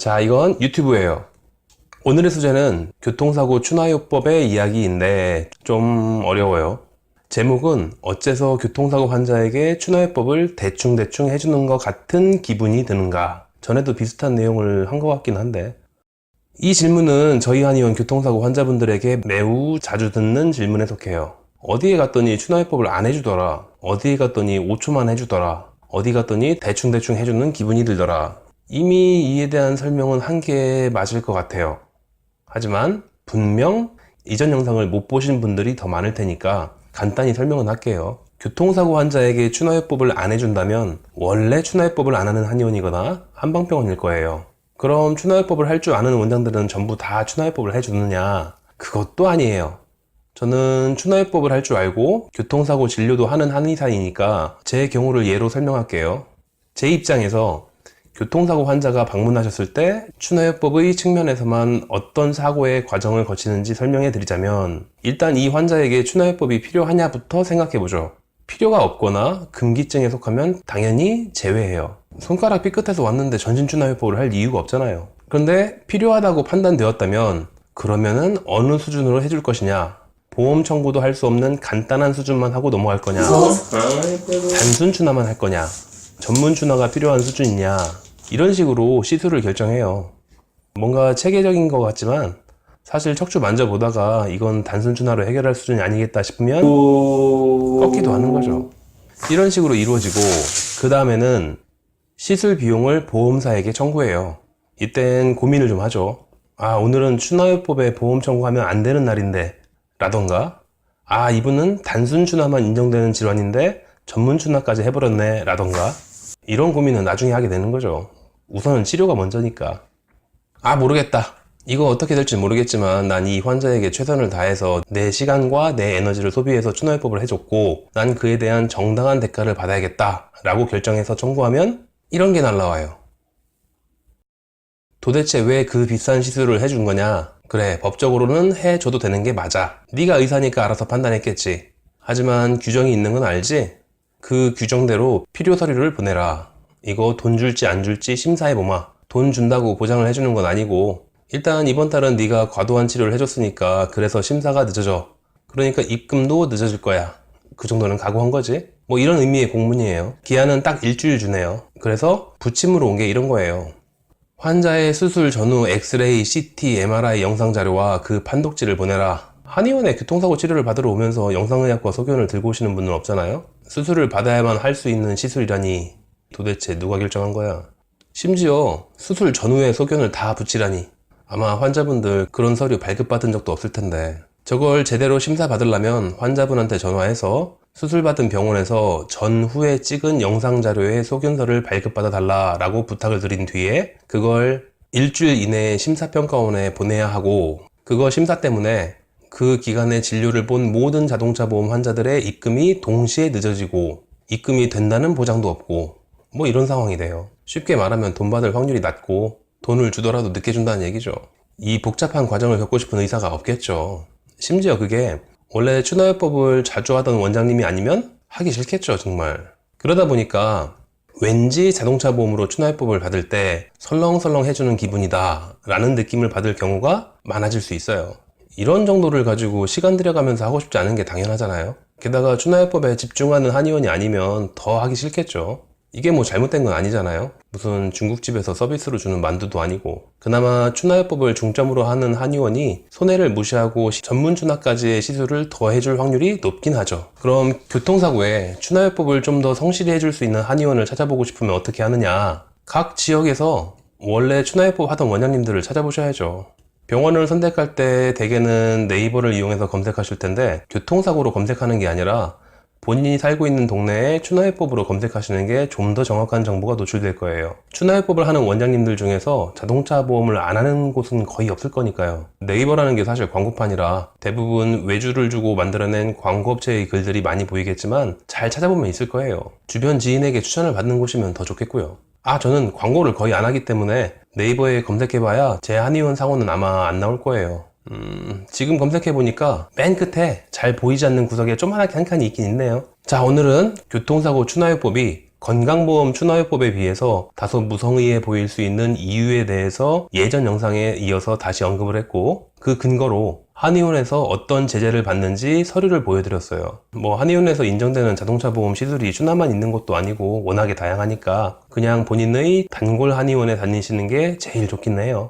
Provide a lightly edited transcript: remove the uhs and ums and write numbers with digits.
자, 이건 유튜브예요. 오늘의 주제는 교통사고 추나요법의 이야기인데 좀 어려워요. 제목은 어째서 교통사고 환자에게 추나요법을 대충대충 해주는 것 같은 기분이 드는가. 전에도 비슷한 내용을 한 것 같긴 한데, 이 질문은 저희 한의원 교통사고 환자분들에게 매우 자주 듣는 질문에 속해요. 어디에 갔더니 추나요법을 안 해주더라. 어디에 갔더니 5초만 해주더라. 어디 갔더니 대충대충 해주는 기분이 들더라. 이미 이에 대한 설명은 한계에 맞을 것 같아요. 하지만 분명 이전 영상을 못 보신 분들이 더 많을 테니까 간단히 설명은 할게요. 교통사고 환자에게 추나요법을 안 해준다면 원래 추나요법을 안 하는 한의원이거나 한방병원일 거예요. 그럼 추나요법을 할 줄 아는 원장들은 전부 다 추나요법을 해주느냐? 그것도 아니에요. 저는 추나요법을 할 줄 알고 교통사고 진료도 하는 한의사이니까 제 경우를 예로 설명할게요. 제 입장에서 교통사고 환자가 방문하셨을 때 추나요법의 측면에서만 어떤 사고의 과정을 거치는지 설명해 드리자면, 일단 이 환자에게 추나요법이 필요하냐부터 생각해 보죠. 필요가 없거나 금기증에 속하면 당연히 제외해요. 손가락 삐끗해서 왔는데 전신 추나요법을 할 이유가 없잖아요. 그런데 필요하다고 판단되었다면 그러면은 어느 수준으로 해줄 것이냐, 보험 청구도 할 수 없는 간단한 수준만 하고 넘어갈 거냐, 단순 추나만 할 거냐, 전문 추나가 필요한 수준이냐, 이런 식으로 시술을 결정해요. 뭔가 체계적인 것 같지만 사실 척추 만져보다가 이건 단순 추나로 해결할 수준이 아니겠다 싶으면 꺾기도 하는 거죠. 이런 식으로 이루어지고, 그 다음에는 시술 비용을 보험사에게 청구해요. 이땐 고민을 좀 하죠. 아, 오늘은 추나요법에 보험 청구하면 안 되는 날인데 라던가, 아, 이분은 단순 추나만 인정되는 질환인데 전문 추나까지 해버렸네 라던가, 이런 고민은 나중에 하게 되는 거죠. 우선은 치료가 먼저니까. 아, 모르겠다. 이거 어떻게 될지 모르겠지만 난 이 환자에게 최선을 다해서 내 시간과 내 에너지를 소비해서 추나요법을 해줬고 난 그에 대한 정당한 대가를 받아야겠다 라고 결정해서 청구하면 이런 게 날라와요. 도대체 왜 그 비싼 시술을 해준 거냐? 그래, 법적으로는 해줘도 되는 게 맞아. 네가 의사니까 알아서 판단했겠지. 하지만 규정이 있는 건 알지? 그 규정대로 필요 서류를 보내라. 이거 돈 줄지 안 줄지 심사해보마. 돈 준다고 보장을 해주는 건 아니고, 일단 이번 달은 네가 과도한 치료를 해줬으니까 그래서 심사가 늦어져. 그러니까 입금도 늦어질 거야. 그 정도는 각오한 거지. 뭐 이런 의미의 공문이에요. 기한은 딱 일주일 주네요. 그래서 부침으로 온 게 이런 거예요. 환자의 수술 전후 엑스레이, CT, MRI 영상 자료와 그 판독지를 보내라. 한의원에 교통사고 치료를 받으러 오면서 영상의학과 소견을 들고 오시는 분은 없잖아요. 수술을 받아야만 할 수 있는 시술이라니 도대체 누가 결정한 거야? 심지어 수술 전후에 소견을 다 붙이라니. 아마 환자분들 그런 서류 발급받은 적도 없을 텐데, 저걸 제대로 심사 받으려면 환자분한테 전화해서 수술받은 병원에서 전후에 찍은 영상 자료의 소견서를 발급받아 달라라고 부탁을 드린 뒤에 그걸 일주일 이내에 심사평가원에 보내야 하고, 그거 심사 때문에 그 기간에 진료를 본 모든 자동차 보험 환자들의 입금이 동시에 늦어지고 입금이 된다는 보장도 없고, 뭐 이런 상황이 돼요. 쉽게 말하면 돈 받을 확률이 낮고 돈을 주더라도 늦게 준다는 얘기죠. 이 복잡한 과정을 겪고 싶은 의사가 없겠죠. 심지어 그게 원래 추나요법을 자주 하던 원장님이 아니면 하기 싫겠죠, 정말. 그러다 보니까 왠지 자동차 보험으로 추나요법을 받을 때 설렁설렁 해주는 기분이다 라는 느낌을 받을 경우가 많아질 수 있어요. 이런 정도를 가지고 시간 들여가면서 하고 싶지 않은 게 당연하잖아요. 게다가 추나요법에 집중하는 한의원이 아니면 더 하기 싫겠죠. 이게 뭐 잘못된 건 아니잖아요. 무슨 중국집에서 서비스로 주는 만두도 아니고. 그나마 추나요법을 중점으로 하는 한의원이 손해를 무시하고 전문 추나까지의 시술을 더 해줄 확률이 높긴 하죠. 그럼 교통사고에 추나요법을 좀 더 성실히 해줄 수 있는 한의원을 찾아보고 싶으면 어떻게 하느냐? 각 지역에서 원래 추나요법 하던 원장님들을 찾아보셔야죠. 병원을 선택할 때 대개는 네이버를 이용해서 검색하실 텐데, 교통사고로 검색하는 게 아니라 본인이 살고 있는 동네에 추나요법으로 검색하시는 게 좀 더 정확한 정보가 노출될 거예요. 추나요법을 하는 원장님들 중에서 자동차 보험을 안 하는 곳은 거의 없을 거니까요. 네이버라는 게 사실 광고판이라 대부분 외주를 주고 만들어낸 광고업체의 글들이 많이 보이겠지만 잘 찾아보면 있을 거예요. 주변 지인에게 추천을 받는 곳이면 더 좋겠고요. 아, 저는 광고를 거의 안 하기 때문에 네이버에 검색해봐야 제 한의원 상호는 아마 안 나올 거예요. 지금 검색해보니까 맨 끝에 잘 보이지 않는 구석에 조그맣게 한 칸이 있긴 있네요. 자, 오늘은 교통사고 추나요법이 건강보험 추가요법에 비해서 다소 무성의해 보일 수 있는 이유에 대해서 예전 영상에 이어서 다시 언급을 했고, 그 근거로 한의원에서 어떤 제재를 받는지 서류를 보여드렸어요. 한의원에서 인정되는 자동차 보험 시술이 추나만 있는 것도 아니고 워낙에 다양하니까 그냥 본인의 단골 한의원에 다니시는 게 제일 좋긴 해요.